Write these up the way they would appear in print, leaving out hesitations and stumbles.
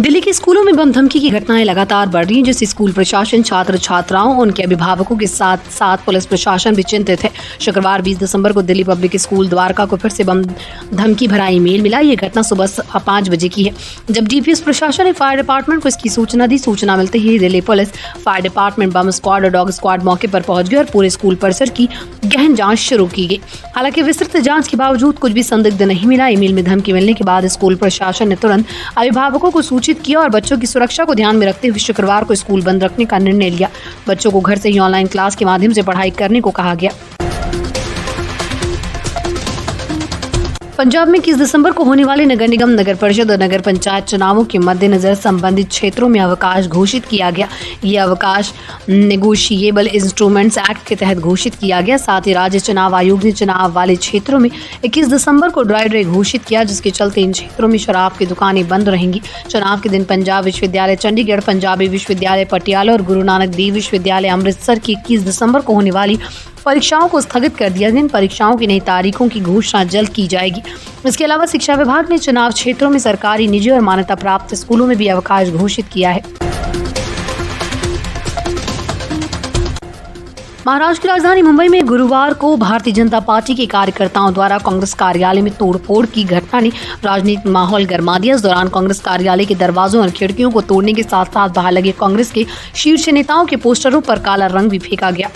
दिल्ली के स्कूलों में बम धमकी की घटनाएं लगातार बढ़ रही हैं, जिससे स्कूल प्रशासन, छात्र छात्राओं, उनके अभिभावकों के साथ साथ पुलिस प्रशासन भी चिंतित है। शुक्रवार 20 दिसंबर को दिल्ली पब्लिक स्कूल द्वारका को फिर से बम धमकी भरा ईमेल मिला। ये घटना सुबह 5 बजे की है, जब डीपीएस प्रशासन ने फायर डिपार्टमेंट को इसकी सूचना दी। सूचना मिलते ही Delhi police, fire department, bomb squad और डॉग स्क्वाड मौके पर पहुंच गए और पूरे स्कूल परिसर की गहन जाँच शुरू की गई। हालांकि विस्तृत जाँच के बावजूद कुछ भी संदिग्ध नहीं मिला। ईमेल में धमकी मिलने के बाद स्कूल प्रशासन ने तुरंत अभिभावकों को सूचित किया और बच्चों की सुरक्षा को ध्यान में रखते हुए शुक्रवार को स्कूल बंद रखने का निर्णय लिया। बच्चों को घर से ही ऑनलाइन क्लास के माध्यम से पढ़ाई करने को कहा गया। पंजाब में 21 दिसंबर को होने वाले नगर निगम, नगर परिषद और नगर पंचायत चुनावों के मद्देनजर संबंधित क्षेत्रों में अवकाश घोषित किया गया। ये अवकाश नेगोशिएबल इंस्ट्रूमेंट्स एक्ट के तहत घोषित किया गया। साथ ही राज्य चुनाव आयोग ने चुनाव वाले क्षेत्रों में 21 दिसंबर को ड्राई डे घोषित किया, जिसके चलते इन क्षेत्रों में शराब की दुकानें बंद रहेंगी। चुनाव के दिन पंजाब विश्वविद्यालय चंडीगढ़, पंजाबी विश्वविद्यालय पटियाला और गुरु नानक देव विश्वविद्यालय अमृतसर की 21 दिसंबर को होने वाली परीक्षाओं को स्थगित कर दिया गया। इन परीक्षाओं की नई तारीखों की घोषणा जल्द की जाएगी। इसके अलावा शिक्षा विभाग ने चुनाव क्षेत्रों में सरकारी, निजी और मान्यता प्राप्त स्कूलों में भी अवकाश घोषित किया है। महाराष्ट्र की राजधानी मुंबई में गुरुवार को भारतीय जनता पार्टी के कार्यकर्ताओं द्वारा कांग्रेस कार्यालय में तोड़फोड़ की घटना ने राजनीतिक माहौल गर्मा दिया। इस दौरान कांग्रेस कार्यालय के दरवाजों और खिड़कियों को तोड़ने के साथ साथ बाहर लगे कांग्रेस के शीर्ष नेताओं के पोस्टरों पर काला रंग भी फेंका गया।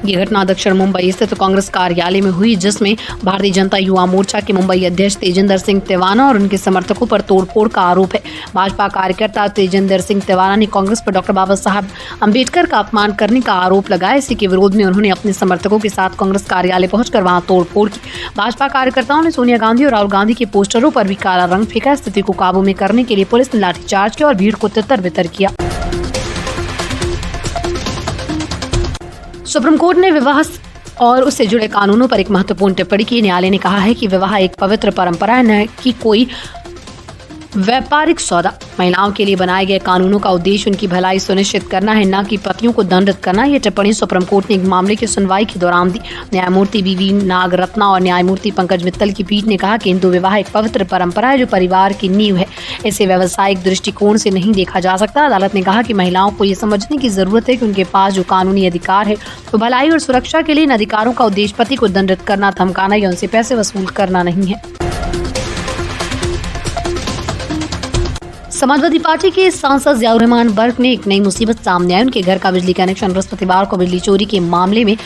ये घटना दक्षिण मुंबई स्थित कांग्रेस कार्यालय में हुई, जिसमें भारतीय जनता युवा मोर्चा के मुंबई अध्यक्ष तेजिंदर सिंह तिवाना और उनके समर्थकों पर तोड़फोड़ का आरोप है। भाजपा कार्यकर्ता तेजिंदर सिंह तिवाना ने कांग्रेस पर डॉक्टर बाबा साहब अम्बेडकर का अपमान करने का आरोप लगाया। इसी के विरोध में उन्होंने अपने समर्थकों के साथ कांग्रेस कार्यालय पहुंचकर वहां तोड़फोड़ की। भाजपा कार्यकर्ताओं ने सोनिया गांधी और राहुल गांधी के पोस्टरों पर भी काला रंग फेंका। स्थिति को काबू में करने के लिए पुलिस ने लाठीचार्ज किया और भीड़ को तितर बितर किया। सुप्रीम कोर्ट ने विवाह और उससे जुड़े कानूनों पर एक महत्वपूर्ण टिप्पणी की। न्यायालय ने कहा है कि विवाह एक पवित्र परंपरा है, न कि कोई व्यापारिक सौदा। महिलाओं के लिए बनाए गए कानूनों का उद्देश्य उनकी भलाई सुनिश्चित करना है, न कि पतियों को दंडित करना। यह टिप्पणी सुप्रीम कोर्ट ने एक मामले की सुनवाई के दौरान दी। न्यायमूर्ति बीवी नागरत्ना और न्यायमूर्ति पंकज मित्तल की पीठ ने कहा कि हिंदू विवाह एक पवित्र परंपरा है जो परिवार की नींव है। इसे व्यावसायिक दृष्टिकोण से नहीं देखा जा सकता। अदालत ने कहा कि महिलाओं को ये समझने की जरूरत है कि उनके पास जो कानूनी अधिकार है वो भलाई और सुरक्षा के लिए इन अधिकारों का उद्देश्य पति को दंडित करना, धमकाना या उनसे पैसे वसूल करना नहीं है। समाजवादी पार्टी के सांसद जियाउर रहमान बर्क ने एक नई मुसीबत सामने आई। उनके घर का बिजली कनेक्शन बृहस्पतिवार को बिजली चोरी के मामले में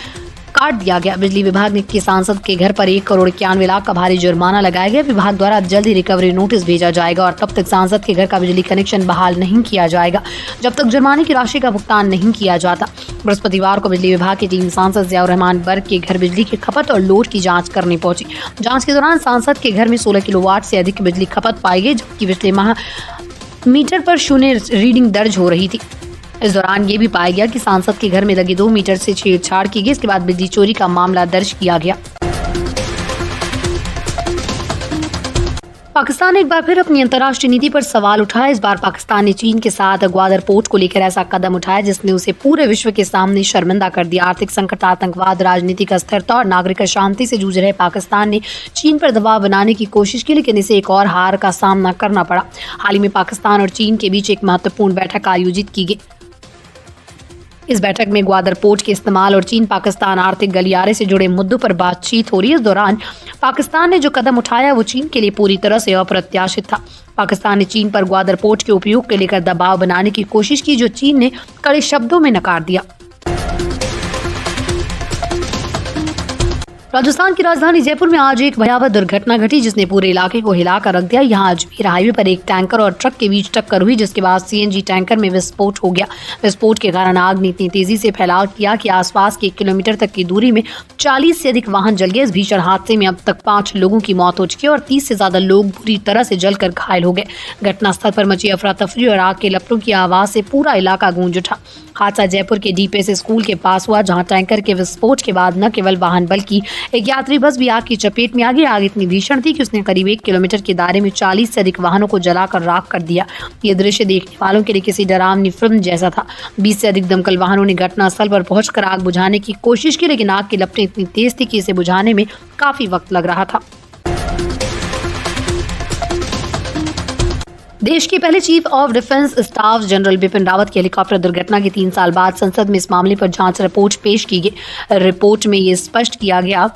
काट दिया गया। बिजली विभाग ने के सांसद के घर पर 1,91,00,000 का भारी जुर्माना लगाया गया। विभाग द्वारा जल्द ही रिकवरी नोटिस भेजा जाएगा और तब तक सांसद के घर का बिजली कनेक्शन बहाल नहीं किया जाएगा जब तक जुर्माने की राशि का भुगतान नहीं किया जाता। बृहस्पतिवार को बिजली विभाग की टीम सांसद जियाउर रहमान बर्क के घर बिजली की खपत और लोड की जाँच करने पहुंची। जाँच के दौरान सांसद के घर में 16 किलोवाट से अधिक बिजली खपत पाई गई, जबकि पिछले माह मीटर पर शून्य रीडिंग दर्ज हो रही थी। इस दौरान ये भी पाया गया कि सांसद के घर में लगे 2 मीटर से छेड़छाड़ की गई। इसके बाद बिजली चोरी का मामला दर्ज किया गया। पाकिस्तान ने एक बार फिर अपनी अंतर्राष्ट्रीय नीति पर सवाल उठाया। इस बार पाकिस्तान ने चीन के साथ ग्वादर पोर्ट को लेकर ऐसा कदम उठाया जिसने उसे पूरे विश्व के सामने शर्मिंदा कर दिया। आर्थिक संकट, आतंकवाद, राजनीतिक अस्थिरता और नागरिक अशांति से जूझ रहे पाकिस्तान ने चीन पर दबाव बनाने की कोशिश की, लेकिन इसे एक और हार का सामना करना पड़ा। हाल ही में पाकिस्तान और चीन के बीच एक महत्वपूर्ण बैठक आयोजित की गई। इस बैठक में ग्वादर पोर्ट के इस्तेमाल और चीन पाकिस्तान आर्थिक गलियारे से जुड़े मुद्दों पर बातचीत हो रही है। इस दौरान पाकिस्तान ने जो कदम उठाया वो चीन के लिए पूरी तरह से अप्रत्याशित था। पाकिस्तान ने चीन पर ग्वादर पोर्ट के उपयोग को लेकर दबाव बनाने की कोशिश की, जो चीन ने कड़े शब्दों में नकार दिया। राजस्थान की राजधानी जयपुर में आज एक भयावह दुर्घटना घटी जिसने पूरे इलाके को हिलाकर रख दिया। यहाँ अजमेर हाईवे पर एक टैंकर और ट्रक के बीच टक्कर हुई, जिसके बाद सीएनजी टैंकर में विस्फोट हो गया। विस्फोट के कारण आग ने इतनी तेजी से फैलाव किया कि आसपास के 1 किलोमीटर तक की दूरी में 40 से अधिक वाहन जल गए। इस भीषण हादसे में अब तक 5 लोगों की मौत हो चुकी है और 30 से ज्यादा लोग बुरी तरह से जलकर घायल हो गए। घटनास्थल पर मची अफरा तफरी और आग के लपटों की आवाज से पूरा इलाका गूंज उठा। हादसा जयपुर के डीपीएस स्कूल के पास हुआ, जहां टैंकर के विस्फोट के बाद न केवल वाहन बल्कि एक यात्री बस भी आग की चपेट में आ गई। आग इतनी भीषण थी कि उसने करीब 1 किलोमीटर के दायरे में 40 से अधिक वाहनों को जलाकर राख कर दिया। ये दृश्य देखने वालों के लिए किसी डरावनी फिल्म जैसा था। 20 से अधिक दमकल वाहनों ने घटनास्थल पर पहुंचकर आग बुझाने की कोशिश की, लेकिन आग की लपटें इतनी तेज थी कि इसे बुझाने में काफी वक्त लग रहा था। देश के पहले chief of defence staff general Bipin Rawat की हेलीकॉप्टर दुर्घटना के 3 साल बाद संसद में इस मामले पर जांच रिपोर्ट पेश की गई। रिपोर्ट में ये स्पष्ट किया गया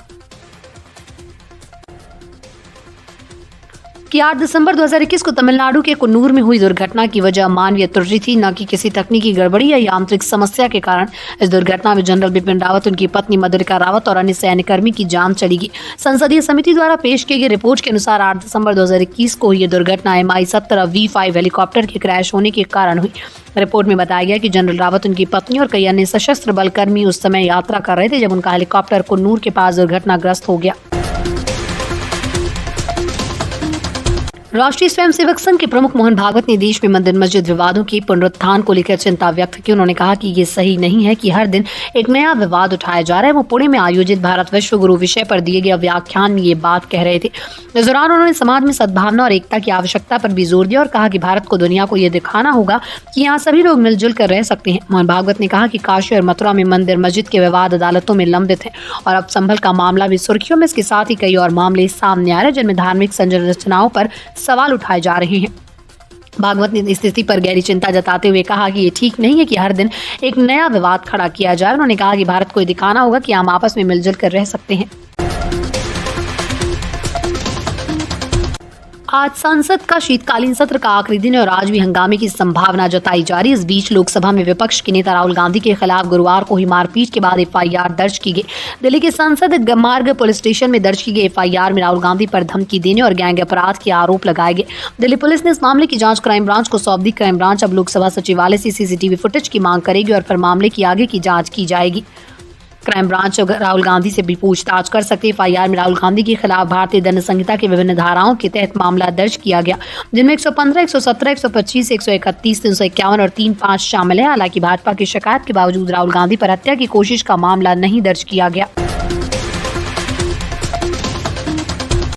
कि 8 दिसंबर 2021 को तमिलनाडु के कुन्नूर में हुई दुर्घटना की वजह मानवीय त्रुटि थी, न कि किसी तकनीकी गड़बड़ी या यांत्रिक समस्या के कारण। इस दुर्घटना में जनरल बिपिन रावत, उनकी पत्नी मधुरिका रावत और अन्य सैन्यकर्मी की जान चली गई। संसदीय समिति द्वारा पेश की गई रिपोर्ट के अनुसार 8 दिसंबर 2021 को यह दुर्घटना Mi-17V5 हेलीकॉप्टर के क्रैश होने के कारण हुई। रिपोर्ट में बताया गया कि जनरल रावत, उनकी पत्नी और कई अन्य सशस्त्र बल कर्मी उस समय यात्रा कर रहे थे जब उनका हेलीकॉप्टर कुन्नूर के पास दुर्घटनाग्रस्त हो गया। राष्ट्रीय स्वयंसेवक संघ के प्रमुख मोहन भागवत ने देश में मंदिर मस्जिद विवादों के पुनरुत्थान को लेकर चिंता व्यक्त की। उन्होंने कहा कि ये सही नहीं है कि हर दिन एक नया विवाद उठाया जा रहा है। वो पुणे में आयोजित भारत विश्व गुरु विषय पर दिए गए व्याख्यान में ये बात कह रहे थे। इस दौरान उन्होंने समाज में सद्भावना और एकता की आवश्यकता पर भी जोर दिया और कहा कि भारत को दुनिया को ये दिखाना होगा कि यहाँ सभी लोग मिलजुल कर रह सकते हैं। मोहन भागवत ने कहा कि काशी और मथुरा में मंदिर मस्जिद के विवाद अदालतों में लंबित है और अब संभल का मामला भी सुर्खियों में। इसके साथ ही कई और मामले सामने आ रहे हैं जिनमें धार्मिक संरचनाओं पर सवाल उठाए जा रहे हैं। भागवत ने स्थिति पर गहरी चिंता जताते हुए कहा कि ये ठीक नहीं है कि हर दिन एक नया विवाद खड़ा किया जाए। उन्होंने कहा कि भारत को ये दिखाना होगा कि हम आपस में मिलजुल कर रह सकते हैं। आज संसद का शीतकालीन सत्र का आखिरी दिन है और आज भी हंगामे की संभावना जताई जा रही है। इस बीच लोकसभा में विपक्ष के नेता राहुल गांधी के खिलाफ गुरुवार को हुई मारपीट के बाद FIR दर्ज की गई। दिल्ली के संसद मार्ग पुलिस स्टेशन में दर्ज की गई FIR में राहुल गांधी पर धमकी देने और गैंग अपराध के आरोप लगाए गए। दिल्ली पुलिस ने इस मामले की जांच क्राइम ब्रांच को सौंप दी। क्राइम ब्रांच अब लोकसभा सचिवालय से CCTV फुटेज की मांग करेगी और फिर मामले की आगे की जाँच की जाएगी। क्राइम ब्रांच राहुल गांधी से भी पूछताछ कर सकती है। FIR में राहुल गांधी के खिलाफ भारतीय दंड संहिता के विभिन्न धाराओं के तहत मामला दर्ज किया गया, जिनमें 115, 117, 125, 131, 351 और 35 शामिल है। हालांकि भाजपा की शिकायत के बावजूद राहुल गांधी पर हत्या की कोशिश का मामला नहीं दर्ज किया गया।